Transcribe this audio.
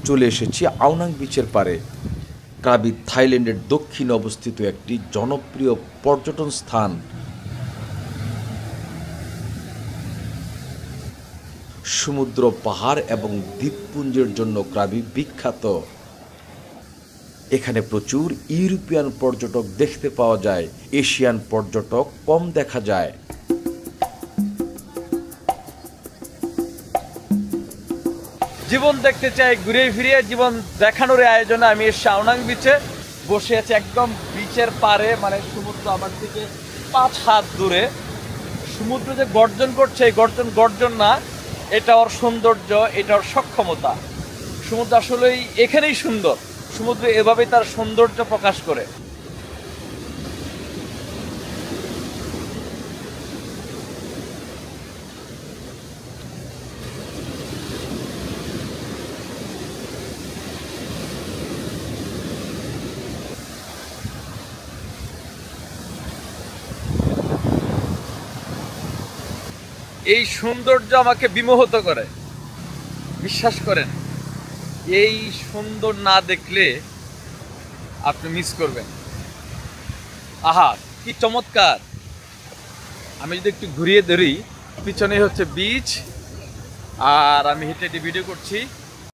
চলে এসেছি আওনাং বিচের পারে। ক্রাবি থাইল্যান্ডের দক্ষিণে অবস্থিত একটি জনপ্রিয় পর্যটন স্থান। সমুদ্র, পাহাড় এবং দ্বীপপুঞ্জের জন্য ক্রাবি বিখ্যাত। এখানে প্রচুর ইউরোপিয়ান পর্যটক দেখতে পাওয়া যায়, এশিয়ান পর্যটক কম দেখা যায়। জীবন দেখতে চাই, ঘুরে ফিরে জীবন দেখানোর আয়োজনে আমি আওনাং বিচে বসে আছি, একদম বিচের পারে, মানে সমুদ্র আমার থেকে 5 হাত দূরে। সমুদ্র যে গর্জন করছে, এই গর্জন না, এটা ওর সৌন্দর্য, এটা ওর সক্ষমতা। সমুদ্র আসলেই এখানেই সুন্দর, সমুদ্র এভাবেই তার সৌন্দর্য প্রকাশ করে। এই সৌন্দর্য আমাকে বিমোহিত করে, বিশ্বাস করেন। এই সুন্দর না দেখলে আপনি মিস করবেন। আহা, কি চমৎকার! আমি যদি একটু ঘুরিয়ে ধরি, পিছনে হচ্ছে বিচ, আর আমি হেঁটে হেঁটে ভিডিও করছি।